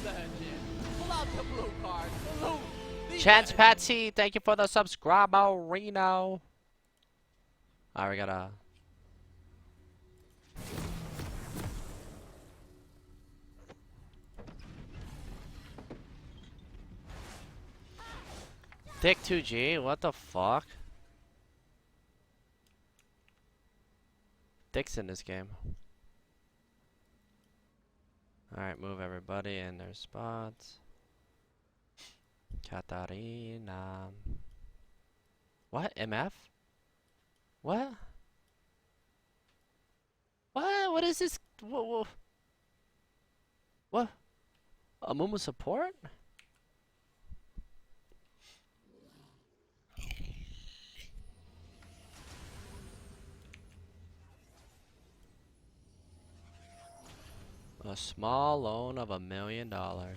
Pull out the blue card. Blue. Chance Patsy, thank you for the subscriber, Reno. Alright, we gotta. Trick2g, what the fuck? Dick's in this game. Alright, move everybody in their spots. Katarina. What? MF? What? What? What is this? What? What? A Mumu support? A small loan of $1 million. Welcome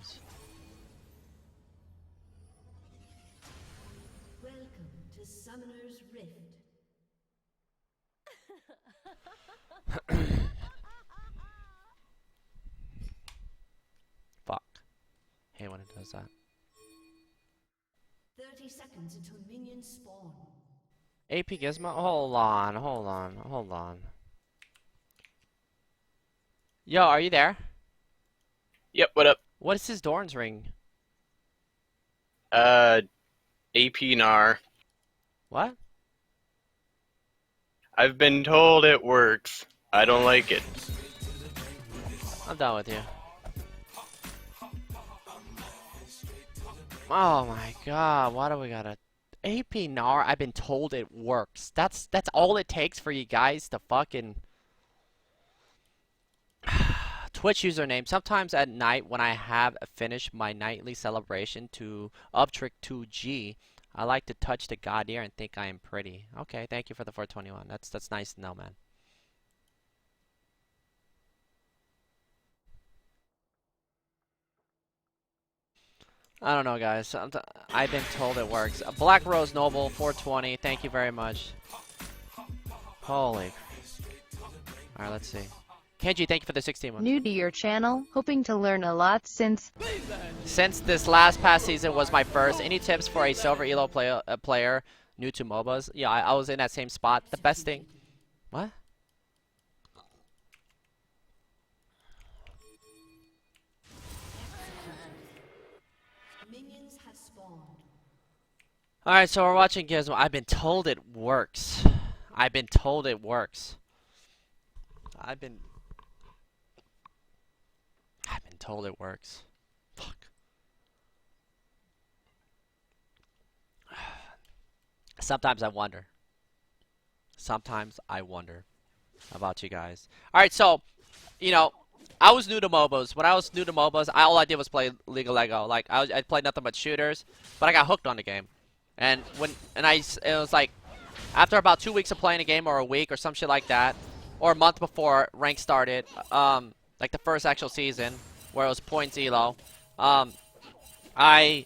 to Summoner's Rift. Fuck. Hey, when it does that. 30 seconds until minions spawn. AP Gizmo? Hold on, hold on, hold on. Yo, are you there? Yep, what up? What is his Dorn's ring? AP Gnar. What? I've been told it works. I don't like it. I'm done with you. Oh my god, why do we gotta... AP Gnar, I've been told it works. That's all it takes for you guys to fucking... Twitch username. Sometimes at night when I have finished my nightly celebration of Trick2g, I like to touch the god ear and think I am pretty. Okay, thank you for the 421. That's nice to know, man. I don't know, guys. I've been told it works. Black Rose Noble 420. Thank you very much. Holy. All right, let's see. Kenji, thank you for the 16 months. New to your channel, hoping to learn a lot since this last past season was my first. Any tips for a silver elo player new to MOBAs? Yeah, I was in that same spot. The best thing. What? Minions have spawned. All right, so we're watching Gizmo. I've been told it works. I've been told it works. I've been told it works. Fuck. Sometimes I wonder. Sometimes I wonder about you guys. Alright, so, you know, I was new to MOBAs. When I was new to MOBAs, all I did was play League of Lego. Like, I played nothing but shooters, but I got hooked on the game. And it was like, after about 2 weeks of playing a game, or a week, or some shit like that, or a month before rank started, like the first actual season, where it was points elo, I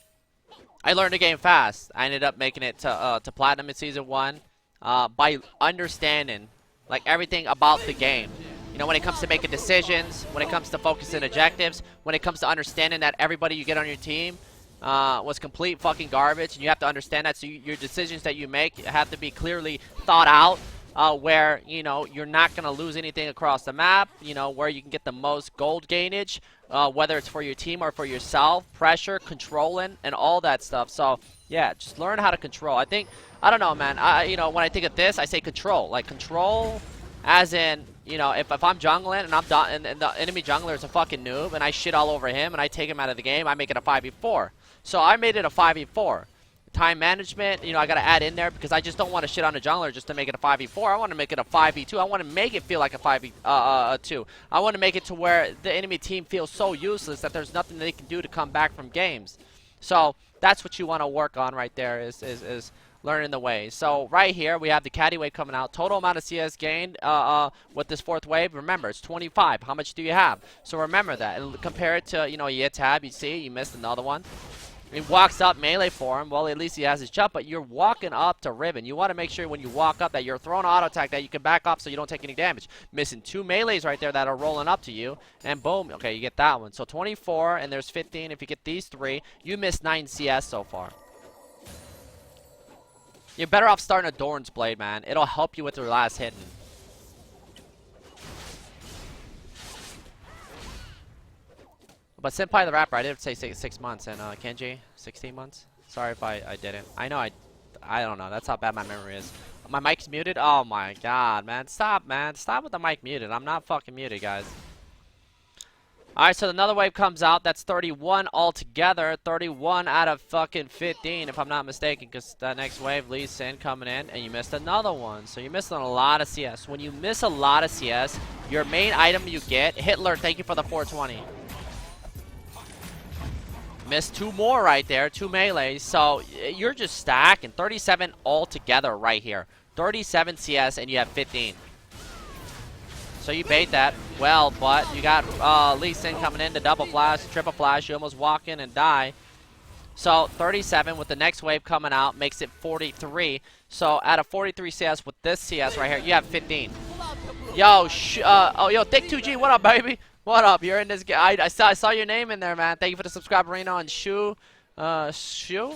learned the game fast. I ended up making it to platinum in season 1 by understanding like everything about the game. You know, when it comes to making decisions, when it comes to focusing objectives, when it comes to understanding that everybody you get on your team was complete fucking garbage, and you have to understand that. So your decisions that you make have to be clearly thought out. Where, you know, you're not going to lose anything across the map, you know, where you can get the most gold gainage, whether it's for your team or for yourself, pressure, controlling, and all that stuff. So, yeah, just learn how to control. I don't know, man, you know, when I think of this, I say control. Like, control as in, you know, if I'm jungling and and the enemy jungler is a fucking noob and I shit all over him and I take him out of the game, I make it a 5v4. So I made it a 5v4. Time management, you know, I gotta add in there because I just don't want to shit on a jungler just to make it a 5v4. I want to make it a 5v2. I want to make it feel like a 5v2. I want to make it to where the enemy team feels so useless that there's nothing they can do to come back from games. So that's what you want to work on right there is learning the ways. So right here we have the caddy wave coming out. Total amount of CS gained with this 4th wave. Remember, it's 25. How much do you have? So remember that and compare it to, you know, you tab. You see, you missed another one. He walks up melee for him. Well, at least he has his jump, but you're walking up to Riven. You want to make sure when you walk up that you're throwing auto attack that you can back up so you don't take any damage. Missing 2 melees right there that are rolling up to you, and boom, okay, you get that one. So 24, and there's 15. If you get these 3, you missed 9 CS so far. You're better off starting a Dorn's Blade, man. It'll help you with your last hitting. But Senpai the Rapper, I did say 6 months, and Kenji, 16 months? Sorry if I didn't. I know I don't know. That's how bad my memory is. My mic's muted? Oh my god, man. Stop, man. Stop with the mic muted. I'm not fucking muted, guys. Alright, so another wave comes out. That's 31 altogether. 31 out of fucking 15, if I'm not mistaken, because that next wave, Lee Sin coming in, and you missed another one. So you missed on a lot of CS. When you miss a lot of CS, your main item you get, Hitler, thank you for the 420. Missed 2 more right there, 2 melees. So you're just stacking 37 altogether right here. 37 CS and you have 15. So you bait that well, but you got Lee Sin coming in to double flash, triple flash. You almost walk in and die. So 37 with the next wave coming out makes it 43. So out of 43 CS with this CS right here, you have 15. Yo, yo, Trick2g, what up, baby? What up? You're in this game. I saw your name in there, man. Thank you for the subscribe, Reno, and Shu 82.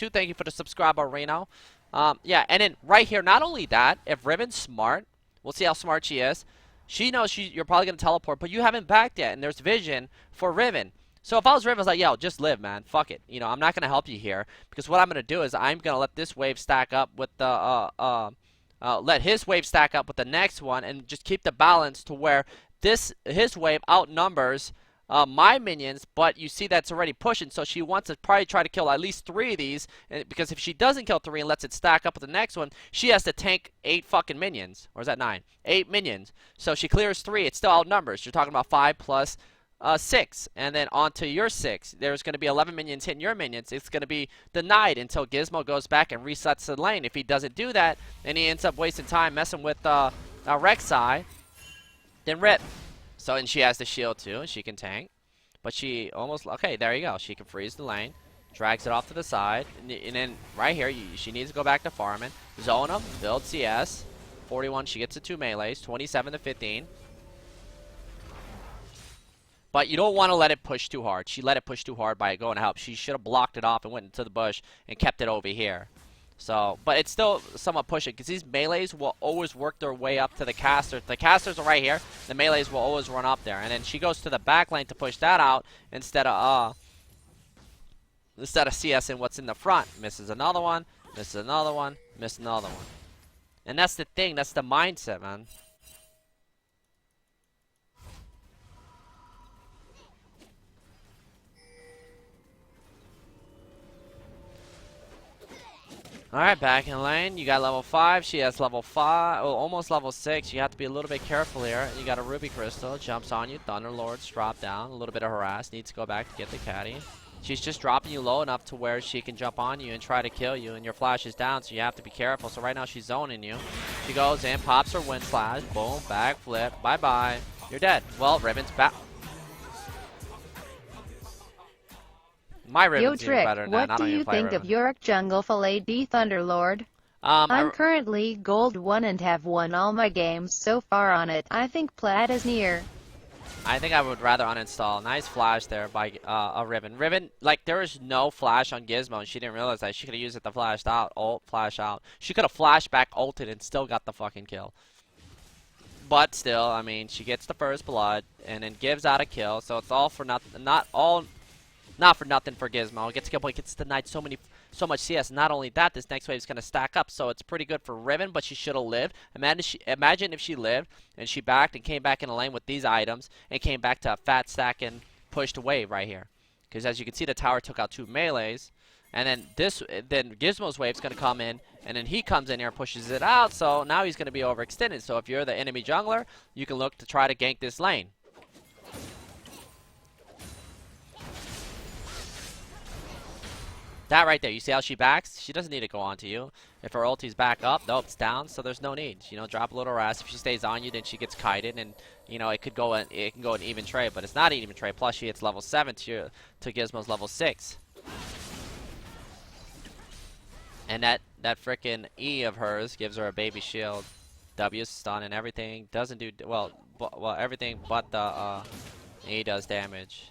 Thank you for the subscriber, Reno. Yeah, and then right here, not only that, if Riven's smart, we'll see how smart she is. She knows you're probably gonna teleport, but you haven't backed yet, and there's vision for Riven. So if I was Riven, I was like, yo, just live, man. Fuck it. You know, I'm not gonna help you here because what I'm gonna do is I'm gonna let this wave stack up with the let his wave stack up with the next one and just keep the balance to where his wave outnumbers my minions, but you see that's already pushing, so she wants to probably try to kill at least 3 of these, because if she doesn't kill 3 and lets it stack up with the next one, she has to tank 8 fucking minions. Or is that 9? 8 minions. So she clears 3, it still outnumbers. You're talking about 5 plus 6, and then onto your 6. There's going to be 11 minions hitting your minions. It's going to be denied until Gizmo goes back and resets the lane. If he doesn't do that, and he ends up wasting time messing with Rek'Sai, then rip. So, and she has the shield too, and she can tank. But she almost, okay, there you go. She can freeze the lane, drags it off to the side, and then right here, she needs to go back to farming. Zone them, build CS. 41, she gets the 2 melees, 27 to 15. But you don't want to let it push too hard. She let it push too hard by going to help. She should have blocked it off and went into the bush and kept it over here. So, but it's still somewhat pushing because these melees will always work their way up to the casters. The casters are right here. The melees will always run up there, and then she goes to the back lane to push that out instead of CSing what's in the front. Misses another one. Misses another one. Misses another one. And that's the thing. That's the mindset, man. Alright, back in lane. You got level 5. She has level 5. Oh, almost level 6. You have to be a little bit careful here. You got a Ruby Crystal. Jumps on you. Thunderlords drop down. A little bit of harass. Needs to go back to get the caddy. She's just dropping you low enough to where she can jump on you and try to kill you. And your flash is down, so you have to be careful. So right now she's zoning you. She goes in, pops her wind slash. Boom. Back flip. Bye-bye. You're dead. Well, Riven's back. My Riven's Yo, even Trick, better than that. what do you think of Yorick Jungle Fillet D Thunderlord? I'm currently Gold 1 and have won all my games so far on it. I think Plat is near. I think I would rather uninstall. Nice flash there by Riven. Riven, like, there is no flash on Gizmo, and she didn't realize that. She could have used it to flash out, ult, flash out. She could have flashed back, ulted, and still got the fucking kill. But still, I mean, she gets the first blood, and then gives out a kill, so it's all for nothing. Not for nothing for Gizmo. Gets a kill point, gets denied so much CS. Not only that, this next wave is going to stack up, so it's pretty good for Riven, but she should have lived. Imagine if she lived, and she backed and came back in the lane with these items, and came back to a fat stack and pushed wave right here. Because as you can see, the tower took out 2 melees, and then Gizmo's wave's going to come in, and then he comes in here and pushes it out, so now he's going to be overextended. So if you're the enemy jungler, you can look to try to gank this lane. That right there, you see how she backs? She doesn't need to go on to you. If her ulti's back up, nope, it's down, so there's no need. You know, drop a little rest. If she stays on you, then she gets kited, and you know it can go an even trade, but it's not an even trade. Plus, she hits level 7 to Gizmo's level 6, and that frickin' E of hers gives her a baby shield, W stun, and everything. Doesn't do well everything but the E does damage,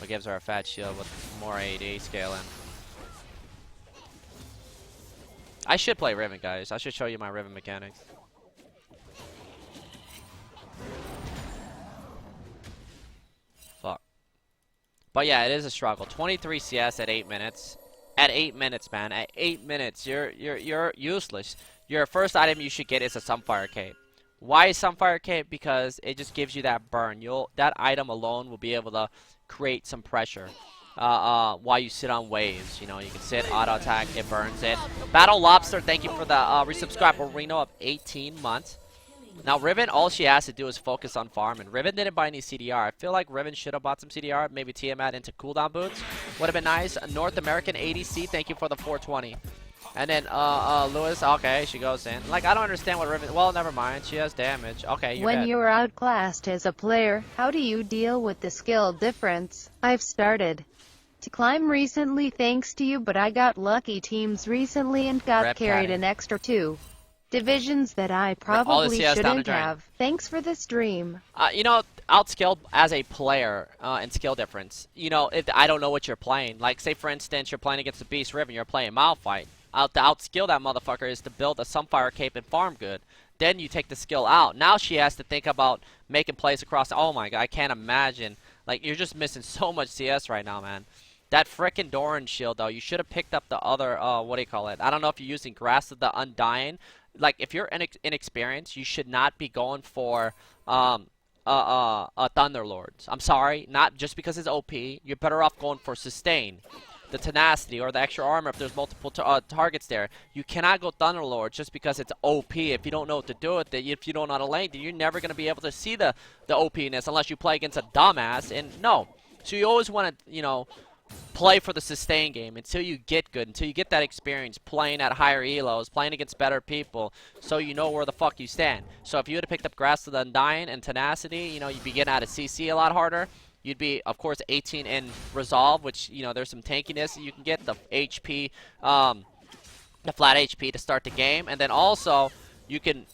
but gives her a fat shield with more AD scaling. I should play Riven, guys. I should show you my Riven mechanics. Fuck. But yeah, it is a struggle. 23 CS at 8 minutes. At 8 minutes, man. At 8 minutes, you're useless. Your first item you should get is a Sunfire Cape. Why is Sunfire Cape? Because it just gives you that burn. That item alone will be able to create some pressure. While you sit on waves, you know, you can sit, auto attack, it burns it. Battle Lobster, thank you for the resubscribe Reno of 18 months. Now Riven, all she has to do is focus on farming. Riven didn't buy any CDR. I feel like Riven should have bought some CDR, maybe Tiamat into cooldown boots. Would have been nice. North American ADC, thank you for the 420. And then Lewis, okay, she goes in. Like, I don't understand what Riven, well, never mind, she has damage. Okay, you're When dead. you're outclassed as a player, how do you deal with the skill difference? I've started to climb recently thanks to you, but I got lucky teams recently and got Rep carried Patty. an extra 2 divisions that I All the probably CS down to shouldn't drain. have. Thanks for the stream. You know, outskilled as a player and skill difference. You know, if I don't know what you're playing. Like, say for instance, you're playing against the Beast Riven, you're playing Malphite. To outskill that motherfucker is to build a Sunfire Cape and farm good. Then you take the skill out. Now she has to think about making plays across. Oh my god, I can't imagine. Like, you're just missing so much CS right now, man. That frickin' Doran shield, though, you should have picked up the other, what do you call it? I don't know if you're using Grasp of the Undying. Like, if you're inexperienced, you should not be going for Thunderlords. I'm sorry, not just because it's OP. You're better off going for Sustain, the Tenacity, or the extra armor if there's multiple targets there. You cannot go Thunderlord just because it's OP. If you don't know what to do with it, if you don't know how to lane, then you're never going to be able to see the OP-ness unless you play against a dumbass. And no. So you always want to, you know, play for the sustain game until you get good, until you get that experience playing at higher elos, playing against better people, so you know where the fuck you stand. So if you would have picked up Grasp of the Undying and Tenacity, you know, you'd be getting out of CC a lot harder. You'd be, of course, 18 in Resolve, which, you know, there's some tankiness. You can get the HP, the flat HP to start the game. And then also, you can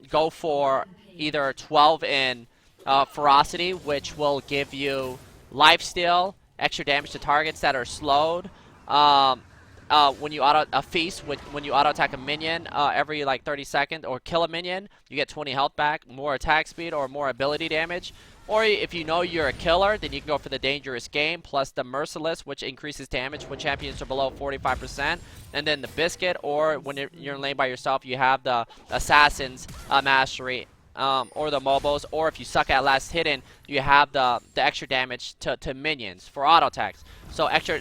go for either 12 in Ferocity, which will give you lifesteal, extra damage to targets that are slowed. When you feast, when you auto attack a minion every like 30 seconds, or kill a minion, you get 20 health back, more attack speed, or more ability damage. Or if you know you're a killer, then you can go for the Dangerous Game, plus the Merciless, which increases damage when champions are below 45%. And then the Biscuit, or when you're in lane by yourself, you have the Assassin's Mastery, or the Mobos. Or if you suck at last hidden, you have the extra damage to minions for auto attacks. So extra,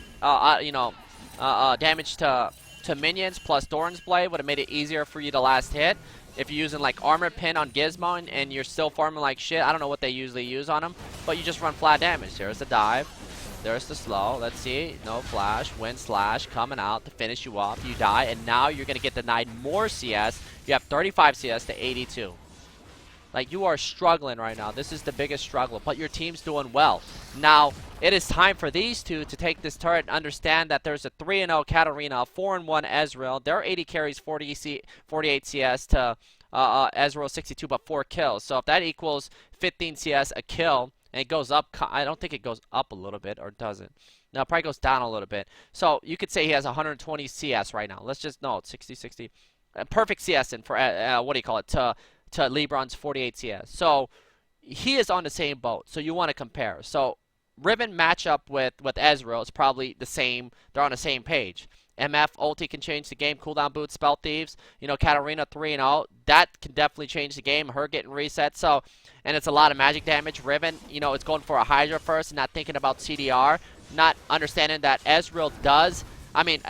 damage to minions plus Doran's Blade would have made it easier for you to last hit. If you're using like Armor Pin on Gizmo and you're still farming like shit, I don't know what they usually use on them, but you just run flat damage. There's the dive, there's the slow. Let's see, no flash, wind slash coming out to finish you off. You die, and now you're gonna get denied more CS. You have 35 CS to 82. Like, you are struggling right now. This is the biggest struggle, but your team's doing well. Now, it is time for these two to take this turret and understand that there's a 3-0 Katarina, 4-1 Ezreal. Their 80 carries 48 CS to Ezreal 62, but 4 kills. So if that equals 15 CS a kill, and it goes up, I don't think it goes up a little bit, or does it? No, it probably goes down a little bit. So you could say he has 120 CS right now. Let's just, no, it's 60. Perfect CS in for, what do you call it, to LeBron's 48 CS. So he is on the same boat. So you want to compare. So Riven matchup with Ezreal is probably the same. They're on the same page. MF ulti can change the game. Cooldown boots, spell thieves. You know, Katarina 3-0. That can definitely change the game. Her getting reset. So, and it's a lot of magic damage. Riven, you know, it's going for a Hydra first, not thinking about CDR, not understanding that Ezreal does. I mean,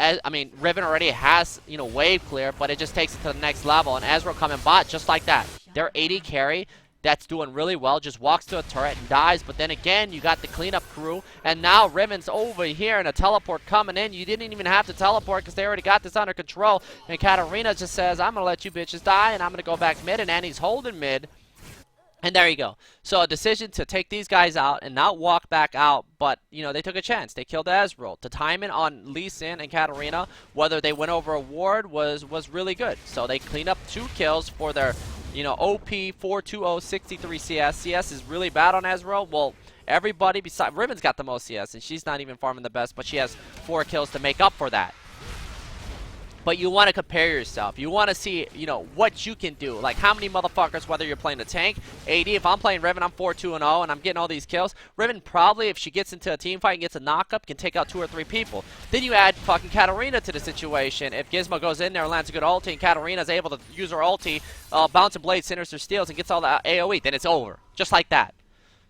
Riven already has, you know, wave clear, but it just takes it to the next level. And Ezreal coming bot just like that. Their 80 carry that's doing really well, just walks to a turret and dies. But then again, you got the cleanup crew, and now Riven's over here and a teleport coming in. You didn't even have to teleport because they already got this under control. And Katarina just says, I'm going to let you bitches die, and I'm going to go back mid, and Annie's holding mid. And there you go. So a decision to take these guys out and not walk back out, but, you know, they took a chance. They killed Ezreal. The timing on Lee Sin and Katarina, whether they went over a ward, was really good. So they cleaned up 2 kills for their, you know, OP 420 63 CS. CS is really bad on Ezreal. Well, everybody besides Riven's got the most CS, and she's not even farming the best, but she has 4 kills to make up for that. But you want to compare yourself. You want to see, you know, what you can do. Like, how many motherfuckers, whether you're playing a tank, AD, if I'm playing Riven, I'm 4-2-0, and I'm getting all these kills. Riven probably, if she gets into a team fight and gets a knock-up, can take out 2 or 3 people. Then you add fucking Katarina to the situation. If Gizmo goes in there and lands a good ulti, and Katarina's able to use her ulti, bouncing blade, centers her steals, and gets all the AoE, then it's over. Just like that.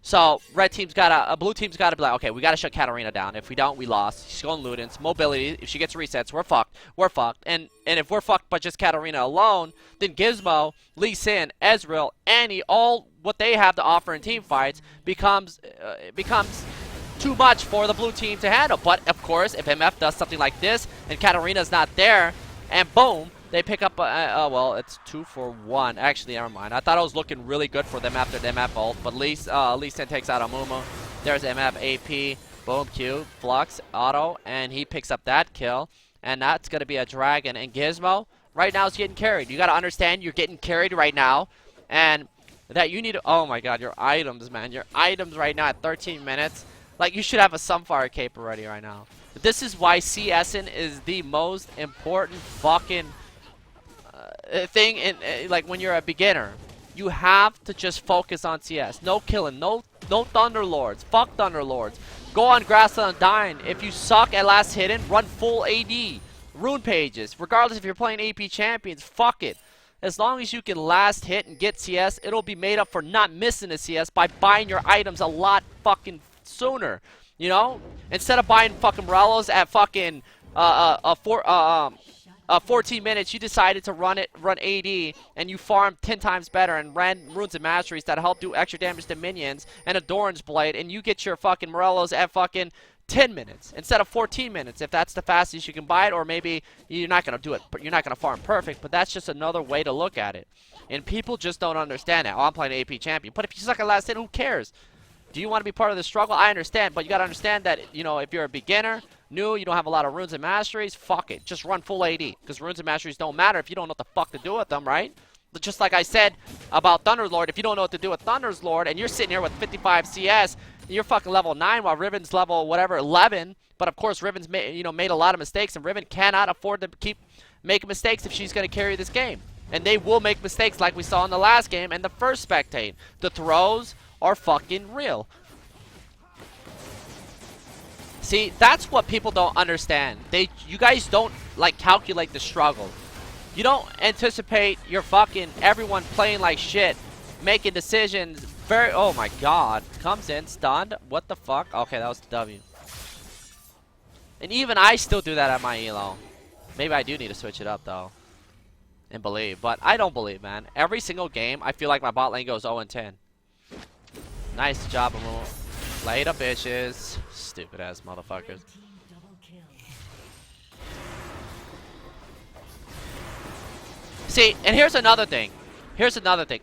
So, red team's got blue team's got to be like, okay, we got to shut Katarina down. If we don't, we lost. She's going Ludens. Mobility, if she gets resets, we're fucked. We're fucked. And if we're fucked by just Katarina alone, then Gizmo, Lee Sin, Ezreal, Annie, all what they have to offer in team fights becomes too much for the blue team to handle. But, of course, if MF does something like this and Katarina's not there, and boom, they pick up, well, it's 2 for 1. Actually, never mind. I thought it was looking really good for them after the MF ult. But Lee Sin takes out Amumu. There's MF, AP, boom, Q, Flux, auto, and he picks up that kill. And that's going to be a dragon. And Gizmo, right now, is getting carried. You got to understand you're getting carried right now. And that you need to, oh my god, your items, man. Your items right now at 13 minutes. Like, you should have a Sunfire cape already right now. But this is why CSing is the most important fucking thing in like when you're a beginner. You have to just focus on CS. No killing, no Thunderlords. Fuck Thunderlords. Go on Grassland Undying. If you suck at last hidden, run full AD. Rune pages. Regardless if you're playing AP champions, fuck it. As long as you can last hit and get CS, it'll be made up for not missing a CS by buying your items a lot fucking sooner. You know? Instead of buying fucking Morellos at fucking 14 minutes, you decided to run AD, and you farmed 10 times better and ran Runes and Masteries that help do extra damage to minions and a Doran's Blade, and you get your fucking Morellos at fucking 10 minutes instead of 14 minutes if that's the fastest you can buy it. Or maybe you're not going to do it, but you're not going to farm perfect, but that's just another way to look at it. And people just don't understand that. Oh, I'm playing AP champion. But if you suck at last hit, who cares? Do you want to be part of the struggle? I understand, but you got to understand that, you know, if you're a beginner, new, you don't have a lot of Runes and Masteries, fuck it. Just run full AD, because Runes and Masteries don't matter if you don't know what the fuck to do with them, right? But just like I said about Thunderlord, if you don't know what to do with Thunderlord, and you're sitting here with 55 CS, and you're fucking level 9 while Riven's level, whatever, 11, but of course Riven's made a lot of mistakes, and Riven cannot afford to keep making mistakes if she's going to carry this game. And they will make mistakes like we saw in the last game and the first Spectate. The throws are fucking real. See, that's what people don't understand. You guys don't, like, calculate the struggle. You don't anticipate your fucking everyone playing like shit, making decisions very, oh my god. Comes in, stunned. What the fuck? Okay, that was the W. And even I still do that at my elo. Maybe I do need to switch it up, though. And believe. But I don't believe, man. Every single game, I feel like my bot lane goes 0-10. Nice job, Amu. Later, bitches. Stupid ass motherfuckers. See, and here's another thing.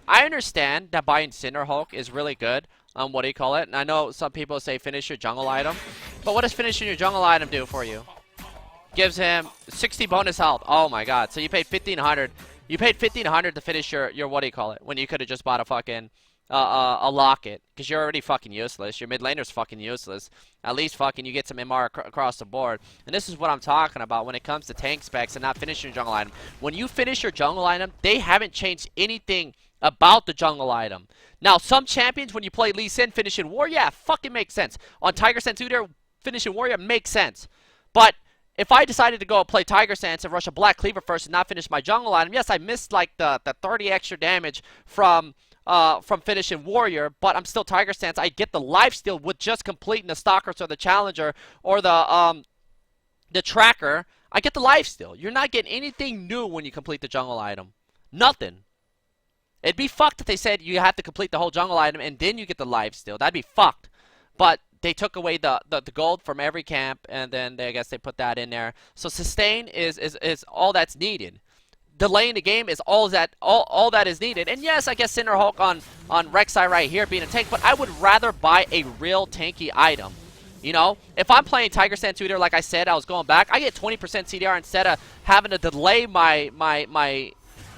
I understand that buying Cinderhulk is really good. What do you call it? And I know some people say finish your jungle item. But what does finishing your jungle item do for you? Gives him 60 bonus health. Oh my god. So you paid 1,500. You paid 1,500 to finish your what do you call it? When you could have just bought a fucking a locket, because you're already fucking useless. Your mid laner's fucking useless. At least fucking you get some MR across the board. And this is what I'm talking about when it comes to tank specs and not finishing your jungle item. When you finish your jungle item, they haven't changed anything about the jungle item. Now, some champions, when you play Lee Sin, finishing war, yeah, fucking makes sense. On Tiger Sense 2 there, finishing warrior makes sense. But if I decided to go play Tiger Sense and rush a Black Cleaver first and not finish my jungle item, yes, I missed like the 30 extra damage from finishing warrior, but I'm still Tiger Stance. I get the lifesteal with just completing the Stalkers or the Challenger or the Tracker. I get the lifesteal. You're not getting anything new when you complete the jungle item. Nothing. It'd be fucked if they said you have to complete the whole jungle item and then you get the life steal. That'd be fucked. But they took away the gold from every camp, and then I guess they put that in there. So sustain is all that's needed. Delaying the game is all that is needed. And yes, I guess Cinder Hulk on Rek'Sai right here being a tank, but I would rather buy a real tanky item. You know, if I'm playing Tiger Sand Tutor, like I said, I was going back, I get 20% CDR instead of having to delay my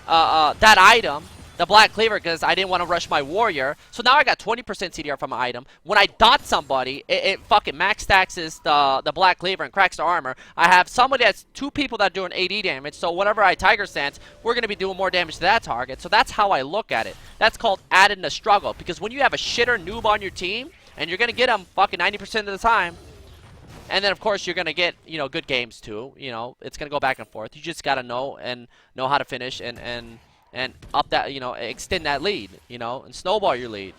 that item, the Black Cleaver, because I didn't want to rush my warrior. So now I got 20% CDR from an item. When I dot somebody, it fucking max taxes the Black Cleaver and cracks the armor. I have somebody that's 2 people that are doing 80 damage. So whenever I Tiger Stance, we're going to be doing more damage to that target. So that's how I look at it. That's called adding the struggle. Because when you have a shitter noob on your team, and you're going to get them fucking 90% of the time, and then, of course, you're going to get, you know, good games, too. You know, it's going to go back and forth. You just got to know how to finish and up that, you know, extend that lead, you know, and snowball your lead.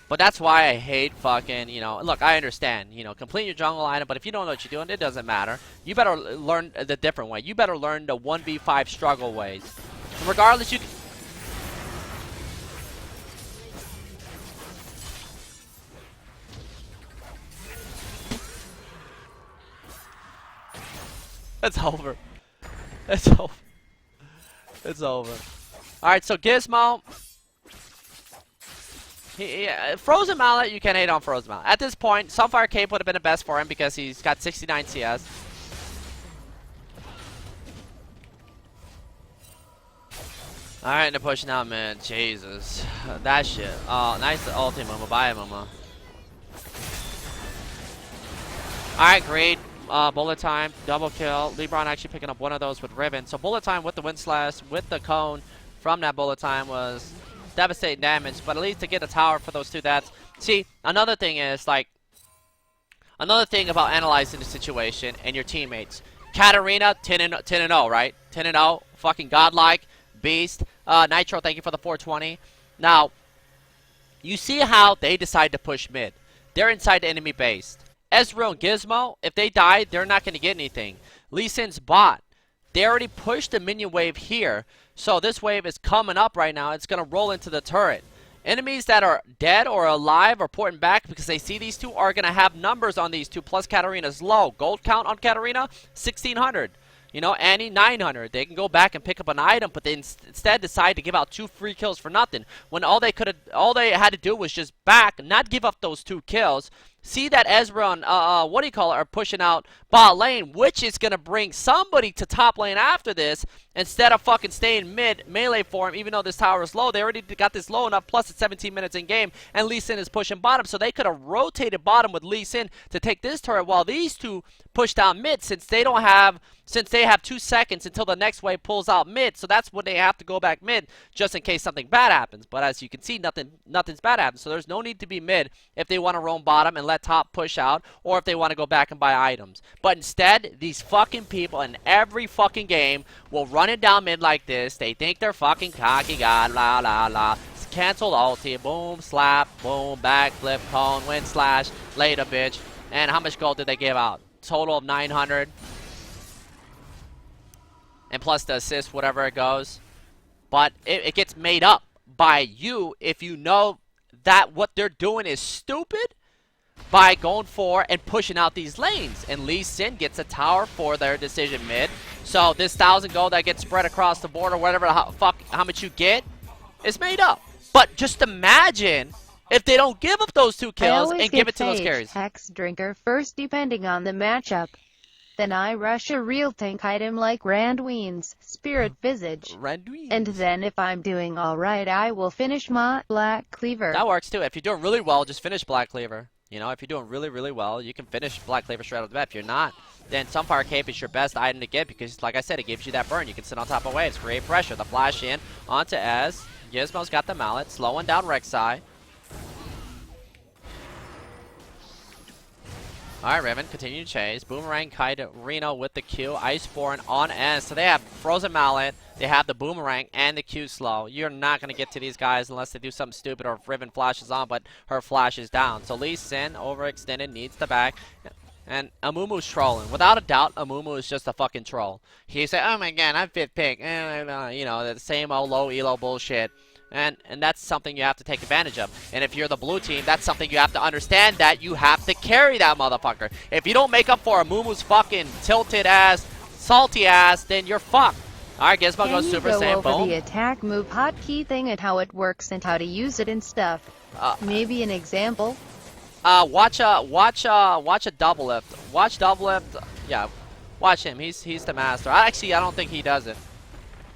But that's why I hate fucking, you know, look, I understand, you know, complete your jungle item, but if you don't know what you're doing, it doesn't matter. You better learn the different way. You better learn the 1v5 struggle ways. Regardless, you can... It's over. It's over. It's over. Alright, so Gizmo. Frozen Mallet, you can hate on Frozen Mallet. At this point, Sunfire Cape would have been the best for him because he's got 69 CS. Alright, they're pushing out, man. Jesus. That shit. Oh, nice ulti, Mama. Bye, Mama. Alright, great. Bullet time, double kill. LeBron actually picking up one of those with Riven. So bullet time with the wind slash, with the cone from that bullet time was devastating damage. But at least to get a tower for those 2 deaths. See, another thing is, like, another thing about analyzing the situation and your teammates. Katarina, 10-0, right? 10-0, fucking godlike, beast. Nitro, thank you for the 420. Now, you see how they decide to push mid. They're inside the enemy base. Ezreal and Gizmo, if they die, they're not going to get anything. Lee Sin's bot. They already pushed the minion wave here. So this wave is coming up right now. It's going to roll into the turret. Enemies that are dead or alive are porting back because they see these 2 are going to have numbers on these 2. Plus Katarina's low. Gold count on Katarina, 1,600. You know, Annie, 900. They can go back and pick up an item, but they instead decide to give out 2 free kills for nothing. When all they had to do was just back, not give up those 2 kills. See that Ezra and, are pushing out bot lane, which is going to bring somebody to top lane after this, instead of fucking staying mid melee for him, even though this tower is low. They already got this low enough, plus it's 17 minutes in game, and Lee Sin is pushing bottom, so they could have rotated bottom with Lee Sin to take this turret, while these 2 push down mid, since they have 2 seconds until the next wave pulls out mid, so that's when they have to go back mid, just in case something bad happens. But as you can see, nothing's bad happens, so there's no need to be mid if they want to roam bottom and let top push out, or if they want to go back and buy items. But instead, these fucking people in every fucking game will run it down mid like this. They think they're fucking cocky, god, la la la. Cancel ulti, boom, slap, boom, backflip, cone, wind slash, later, bitch. And how much gold did they give out? Total of 900. And plus the assist, whatever it goes. But it gets made up by you if you know that what they're doing is stupid, by going for and pushing out these lanes. And Lee Sin gets a tower for their decision mid. So this 1,000 gold that gets spread across the board, or whatever how much you get, is made up. But just imagine if they don't give up those 2 kills and give it to those carries. Hex Drinker first depending on the matchup. Then I rush a real tank item like Randuin's Spirit Visage. Randuin. And then if I'm doing alright, I will finish my Black Cleaver. That works too. If you're doing really well, just finish Black Cleaver. You know, if you're doing really, really well, you can finish Black Cleaver straight off the bat. If you're not, then Sunfire Cape is your best item to get because, like I said, it gives you that burn. You can sit on top of waves, create pressure. The flash in onto Ez. Gizmo's got the mallet, slowing down Rek'Sai. Alright, Riven, continue to chase. Boomerang, Kite, Reno with the Q. Iceborne on Ez. So they have Frozen Mallet, they have the Boomerang, and the Q slow. You're not going to get to these guys unless they do something stupid, or if Riven flashes on, but her flash is down. So Lee Sin, overextended, needs the back. And Amumu's trolling. Without a doubt, Amumu is just a fucking troll. He said, oh my god, I'm 5th pick. You know, the same old low elo bullshit. And that's something you have to take advantage of. And if you're the blue team, that's something you have to understand, that you have to carry that motherfucker. If you don't make up for Amumu's fucking tilted ass, salty ass, then you're fucked. Alright, Gizmo goes Super Saiyan. Can you go over Boom. the attack move hotkey thing and how it works and how to use it and stuff? Maybe an example? Watch a double lift. Watch double lift. Yeah, watch him. He's the master. I don't think he does it.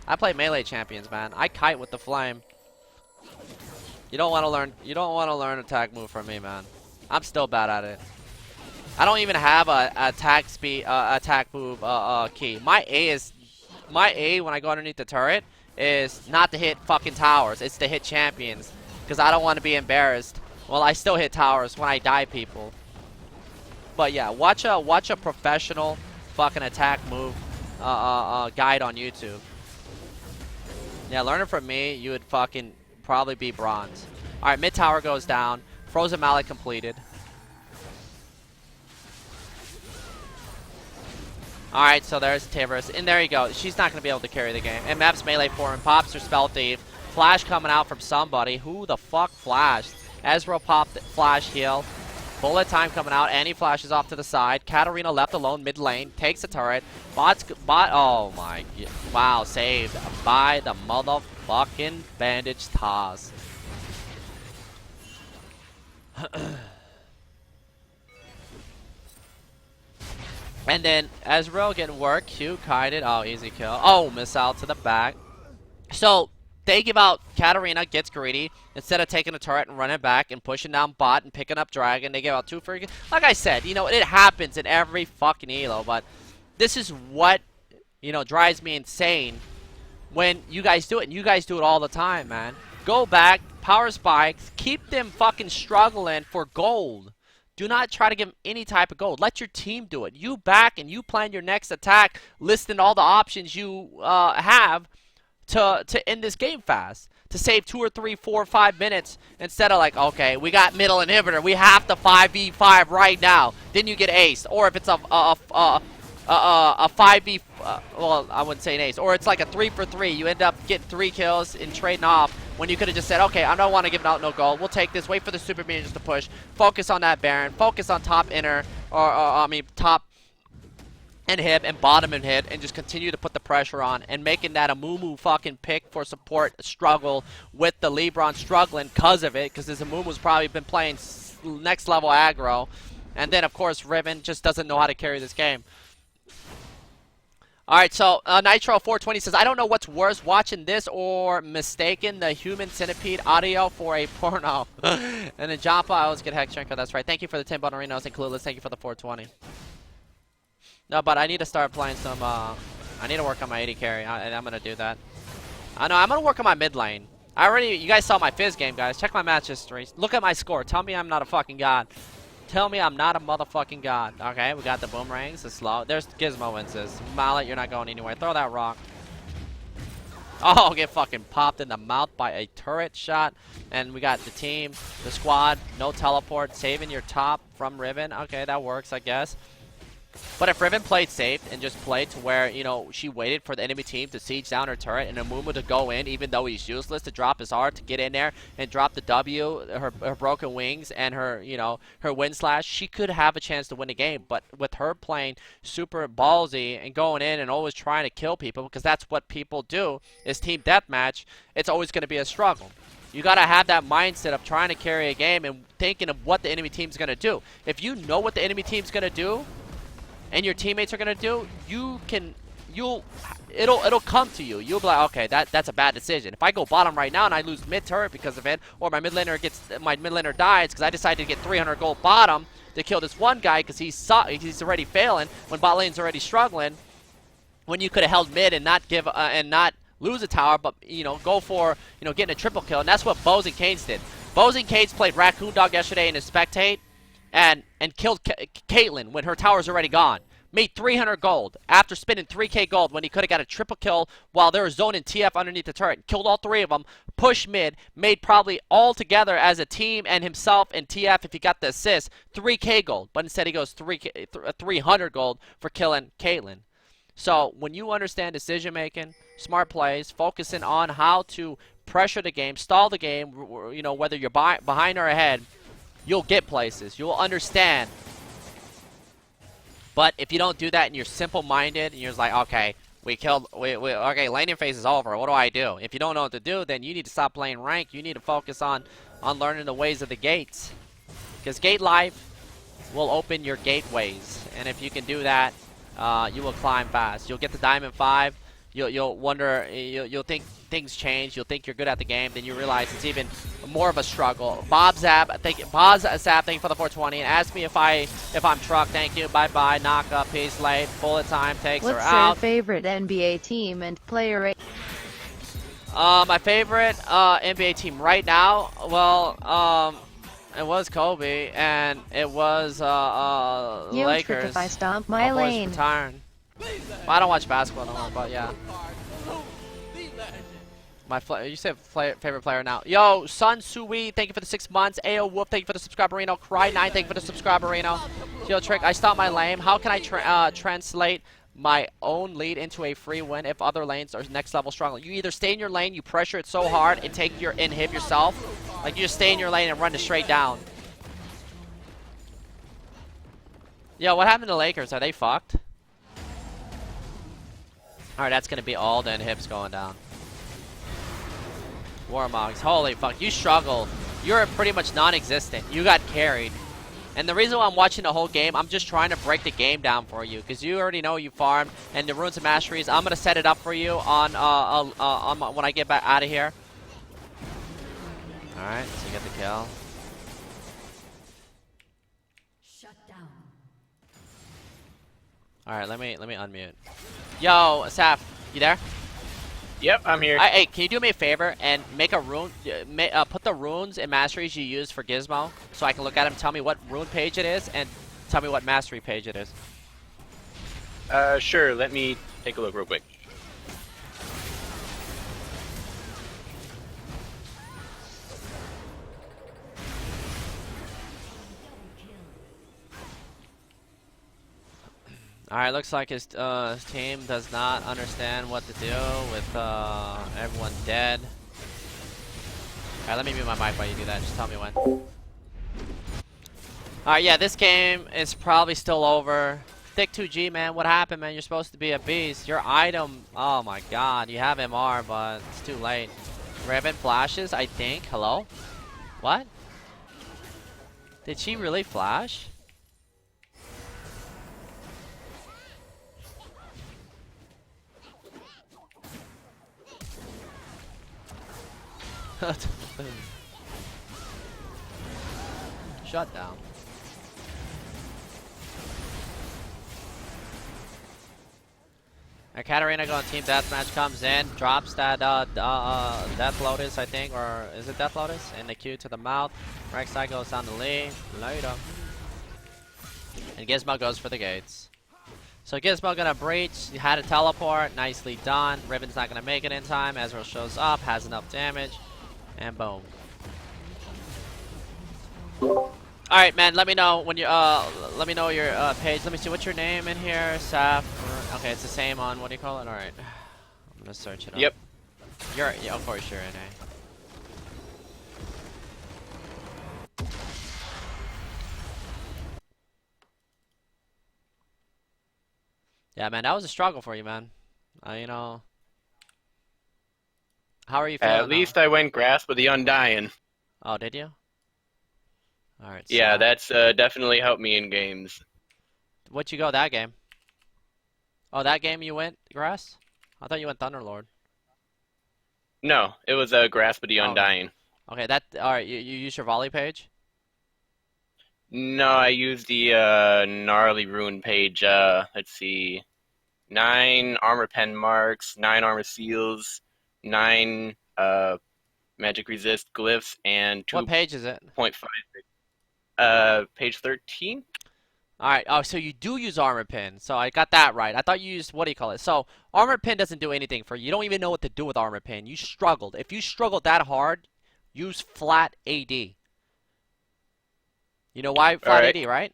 I play melee champions, man. I kite with the flame. You don't want to learn. You don't want to learn attack move from me, man. I'm still bad at it. I don't even have a attack speed, attack move key. My A when I go underneath the turret is not to hit fucking towers. It's to hit champions, because I don't want to be embarrassed. Well, I still hit towers when I die people. But yeah, watch a professional fucking attack move guide on YouTube. Yeah, learn it from me. You would fucking probably be bronze. All right, mid tower goes down. Frozen Mallet completed. All right, so there's Tivers, and there you go. She's not gonna be able to carry the game. And Maps melee for him. Pops her Spell Thief. Flash coming out from somebody. Who the fuck flashed? Ezreal popped the flash heal. Bullet time coming out, and he flashes off to the side. Katarina left alone mid lane, takes a turret. Bot, oh my, wow, saved by the motherfucking bandage toss. And then Ezreal getting work, Q kited, oh, easy kill. Oh, miss out to the back. So, they give out Katarina, gets greedy. Instead of taking a turret and running back and pushing down bot and picking up dragon, they give out 2 freaking... Like I said, you know, it happens in every fucking elo, but this is what, you know, drives me insane when you guys do it. And you guys do it all the time, man. Go back, power spikes, keep them fucking struggling for gold. Do not try to give them any type of gold. Let your team do it. You back and you plan your next attack, listing all the options you have to end this game fast, to save 2 or 3, 4, 5 minutes, instead of like, okay, we got middle inhibitor, we have to 5v5 right now, then you get aced. Or if it's a 5v, well, I wouldn't say an ace, or it's like a 3 for 3, you end up getting 3 kills and trading off, when you could have just said, okay, I don't want to give out no gold, we'll take this, wait for the super minions to push, focus on that Baron, focus on top inner, or I mean top inhib and bottom inhib, and just continue to put the pressure on, and making that a Amumu fucking pick for support struggle with the Lebron struggling because of it, because this Amumu's probably been playing next level aggro. And then of course Riven just doesn't know how to carry this game. Alright, so Nitro 420 says, I don't know what's worse, watching this or mistaking the human centipede audio for a porno. And then Joppa, I always get Hex Drinker, that's right. Thank you for the 10 Bonarinos and Clueless, thank you for the 420. No, but I need to start playing some, I need to work on my 80 carry, and I'm going to do that. I know, I'm going to work on my mid lane. You guys saw my Fizz game, guys. Check my match history. Look at my score. Tell me I'm not a fucking god. Tell me I'm not a motherfucking god. Okay, we got the boomerangs, the slow. There's Gizmo wins this. Mallet, you're not going anywhere. Throw that rock. Oh, get fucking popped in the mouth by a turret shot. And we got the team, the squad, no teleport, saving your top from Riven. Okay, that works, I guess. But if Riven played safe and just played to where, you know, she waited for the enemy team to siege down her turret and Amumu to go in, even though he's useless, to drop his R, to get in there and drop the W, her broken wings and her, you know, her wind slash, she could have a chance to win the game. But with her playing super ballsy and going in and always trying to kill people, because that's what people do, is team deathmatch, it's always going to be a struggle. You got to have that mindset of trying to carry a game and thinking of what the enemy team's going to do. If you know what the enemy team's going to do, and your teammates are gonna do, it'll come to you. You'll be like, okay, that's a bad decision. If I go bottom right now and I lose mid turret because of it, or my mid laner dies because I decided to get 300 gold bottom to kill this one guy because he's already failing when bot lane's already struggling, when you could have held mid and not give and not lose a tower, but you know, go for, you know, getting a triple kill. And that's what Bows and Canes did. Bows and Canes played Raccoon Dog yesterday in his Spectate and killed Caitlyn when her tower's already gone. made 300 gold after spending 3k gold when he could have got a triple kill while they were zoning TF underneath the turret. Killed all 3 of them, pushed mid, made probably all together as a team and himself and TF if he got the assist, 3k gold. But instead he goes 300 gold for killing Caitlyn. So when you understand decision making, smart plays, focusing on how to pressure the game, stall the game, you know, whether you're behind or ahead, you'll get places. You'll understand. But if you don't do that and you're simple-minded and you're just like, okay, okay, laning phase is over. What do I do? If you don't know what to do, then you need to stop playing rank. You need to focus on learning the ways of the gates. Because gate life will open your gateways. And if you can do that, you will climb fast. You'll get to Diamond 5. You'll wonder, you'll think things change. You'll think you're good at the game. Then you realize it's even more of a struggle. Bob Zap, thank you for the 420. And ask me if I'm truck. Thank you. Bye bye. Knock up. Peace. Late. Bullet time takes her out. What's your favorite NBA team and player? My favorite NBA team right now. Well, it was Kobe and it was Yo, Lakers. Trick if I stomp my boys lane. retiring. Well, I don't watch basketball no more, but yeah. You said favorite player now. Yo, Sun Sui, thank you for the 6 months. Ayo Wolf, thank you for the subscriberino. Cry9, thank you for the subscriberino. Yo, Trick, I stopped my lane. How can I translate my own lead into a free win if other lanes are next level strong? You either stay in your lane, you pressure it so hard and take your inhib yourself. Like you just stay in your lane and run it straight down. Yo, what happened to the Lakers? Are they fucked? Alright, that's gonna be all the inhibs going down. Warmogs, holy fuck, you struggle. You're pretty much non-existent. You got carried. And the reason why I'm watching the whole game, I'm just trying to break the game down for you, because you already know you farmed, and the Runes of Masteries, I'm gonna set it up for you on when I get back out of here. Alright, so you get the kill. Shut down. Alright, let me unmute. Yo, Saf, you there? Yep, I'm here. Hey, can you do me a favor and make a rune? Put the runes and masteries you use for Gizmo, so I can look at them. Tell me what rune page it is, and tell me what mastery page it is. Sure. Let me take a look real quick. Alright, looks like his team does not understand what to do with everyone dead. Alright, let me mute my mic while you do that. Just tell me when. Alright, yeah, this game is probably still over. Trick2g, man, what happened, man? You're supposed to be a beast. Your item, oh my god, you have MR, but it's too late. Raven flashes, I think. Hello? What? Did she really flash? Shut down. Katarina going team deathmatch, comes in, drops that Death Lotus, I think, or is it Death Lotus? In the Q to the mouth. Rek'Sai goes down the lane. Later. And Gizmo goes for the gates. So Gizmo gonna breach, he had a teleport, nicely done. Riven's not gonna make it in time. Ezreal shows up, has enough damage. And boom. Alright, man, let me know when you let me know your page. Let me see what's your name in here. Saf. Okay, it's the same on what do you call it? Alright. I'm gonna search it up. Yep. Yeah, of course you're NA. Yeah, man, that was a struggle for you, man. You know. How are you feeling At least I went Grasp of the Undying. Oh, did you? Alright. Yeah, so that's definitely helped me in games. What'd you go that game? Oh, that game you went Grass? I thought you went Thunderlord. No, it was Grasp of the Oh, Undying. Okay, that alright, you use your volley page? No, I used the gnarly rune page. Let's see, 9 armor pen marks, 9 armor seals, 9 magic resist glyphs, and What page is it? 2.5. Page 13. Alright, oh, so you do use armor pin. So I got that right. I thought you used, what do you call it? So, armor pin doesn't do anything for you. You don't even know what to do with armor pin. You struggled. If you struggled that hard, use flat AD. You know why flat AD, right?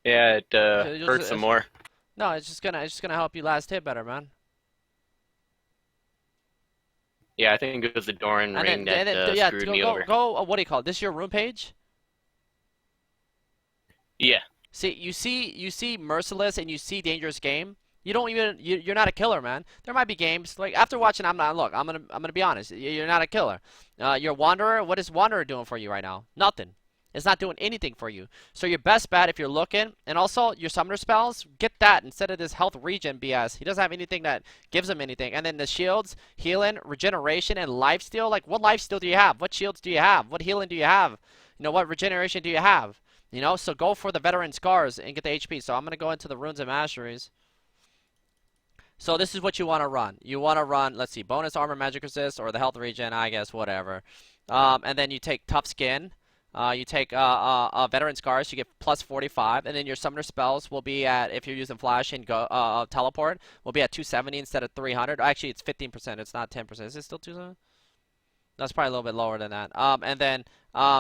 Yeah, it It's- hurts some more. No, it's just gonna help you last hit better, man. Yeah, I think it was the Doran And ring then, that yeah, screwed me over. what do you call it? This is your room page? Yeah. See, you see Merciless and you see Dangerous Game. You don't even you're not a killer, man. There might be games like after watching. I'm gonna be honest. You're not a killer. You're Wanderer. What is Wanderer doing for you right now? Nothing. It's not doing anything for you. So your best bet if you're looking, and also your summoner spells, get that instead of this health regen BS. He doesn't have anything that gives him anything. And then the shields, healing, regeneration, and lifesteal. Like what lifesteal do you have? What shields do you have? What healing do you have? You know what regeneration do you have? You know, so go for the veteran scars and get the HP. So I'm gonna go into the runes and masteries. So this is what you want to run. You want to run, let's see, bonus armor, magic resist, or the health regen, I guess, whatever. And then you take tough skin. You take veteran scars. You get plus 45, and then your summoner spells will be at, if you're using flash and go teleport, will be at 270 instead of 300. Actually, it's 15%. It's not 10%. Is it still 270? That's probably a little bit lower than that. And then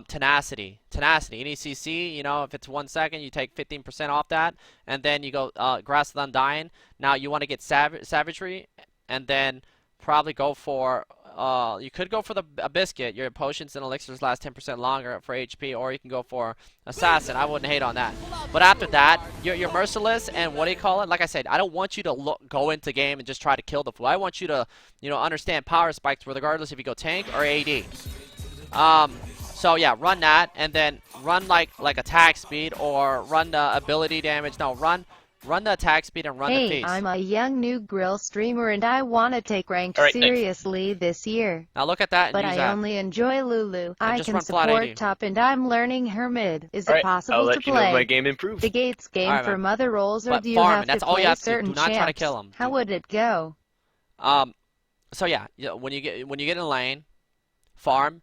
tenacity, NECC. You know, if it's 1 second, you take 15% off that, and then you go Grass of the Undying. Now you want to get savagery, and then probably go for. You could go for a biscuit. Your potions and elixirs last 10% longer for HP, or you can go for assassin. I wouldn't hate on that. But after that, you're merciless, and what do you call it? Like I said, I don't want you to go into game and just try to kill the fool. I want you to, you know, understand power spikes, regardless if you go tank or AD. So yeah, run that, and then run like attack speed, or run the ability damage. No, run the attack speed and run the Hey, feast. I'm a young new grill streamer and I want to take ranked All right, thanks. seriously this year. Now look at that and But use I that. only enjoy Lulu. I just can run flat support 80. top and I'm learning her mid. Is All it right, I'll possible to let you know if my play game improves. the Gates game Alright, man. from other roles, or But do you farming, have that's to all you play have to do. certain Do not try to champs? kill 'em. How would it go? So yeah, when you get in lane, farm,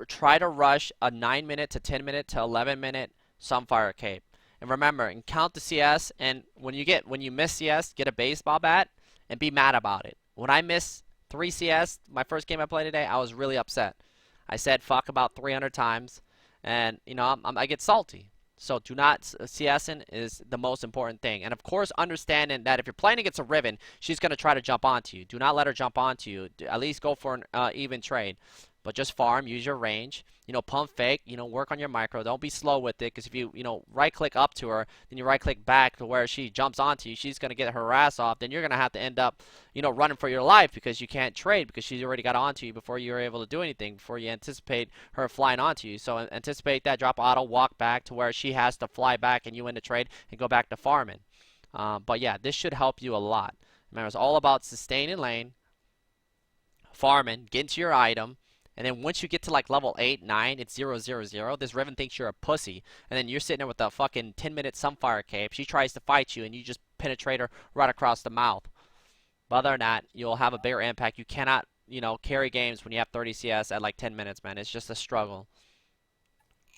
try to rush a 9-minute to 10-minute to 11-minute Sunfire Cape. And remember, and count the CS, and when you miss CS, get a baseball bat and be mad about it. When I missed 3 CS, my first game I played today, I was really upset. I said fuck about 300 times, and you know I get salty. So do not CSing is the most important thing. And of course, understanding that if you're playing against a Riven, she's going to try to jump onto you. Do not let her jump onto you. At least go for an even trade. But just farm, use your range, you know, pump fake, you know, work on your micro. Don't be slow with it, because if you know, right click up to her, then you right click back to where she jumps onto you, she's going to get her ass off. Then you're going to have to end up, you know, running for your life because you can't trade, because she's already got onto you before you were able to do anything, before you anticipate her flying onto you. So anticipate that, drop auto, walk back to where she has to fly back and you win the trade and go back to farming. But yeah, this should help you a lot. Remember, it's all about sustaining lane, farming, getting to your item. And then once you get to like level 8, 9, it's 0-0-0. This Riven thinks you're a pussy. And then you're sitting there with a fucking 10-minute Sunfire Cape. She tries to fight you and you just penetrate her right across the mouth. But other than that, you'll have a bigger impact. You cannot, you know, carry games when you have 30 CS at like 10 minutes, man. It's just a struggle.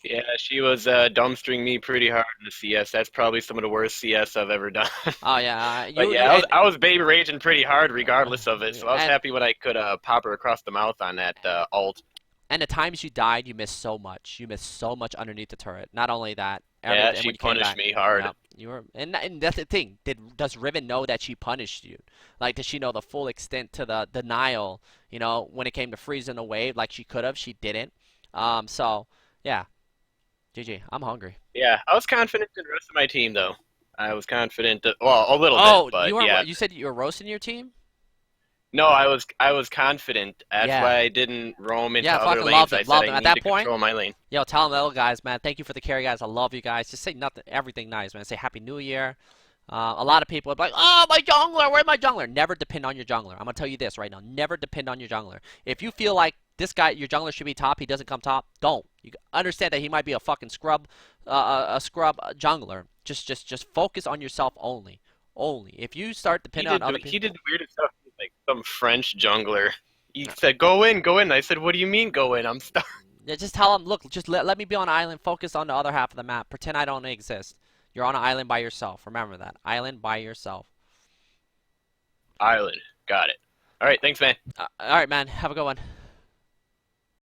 Yeah, she was dumbstring me pretty hard in the CS. That's probably some of the worst CS I've ever done. Oh, yeah. But yeah, I was baby raging pretty hard regardless of it, so I was happy when I could pop her across the mouth on that ult. And the times you died, you missed so much. You missed so much underneath the turret. Not only that. Yeah, she punished me hard. Yeah, you were, and that's the thing. Does Riven know that she punished you? Like, does she know the full extent to the denial, you know, when it came to freezing the wave like she could have? She didn't. So, yeah. GG, I'm hungry. Yeah, I was confident in the rest of my team, though. I was confident, well, a little bit, but yeah. You said you were roasting your team? No, I was confident. That's why I didn't roam into other lanes. Loved I it, said loved it. I At need that to point, control my lane. Yo, tell them, little guys, man, thank you for the carry, guys. I love you guys. Just say nothing, everything nice, man. Say Happy New Year. A lot of people are like, oh, my jungler, where's my jungler? Never depend on your jungler. I'm going to tell you this right now. Never depend on your jungler. If you feel like this guy, your jungler should be top, he doesn't come top, don't. You understand that he might be a fucking scrub, a scrub jungler. Just focus on yourself only. Only. If you start depending on other people. He did the weirdest stuff, like some French jungler. He said, go in, go in. I said, what do you mean go in? I'm stuck. Yeah, just tell him, look, just let me be on an island, focus on the other half of the map, pretend I don't exist. You're on an island by yourself. Remember that. Island by yourself. Island. Got it. All right, thanks, man. All right, man. Have a good one.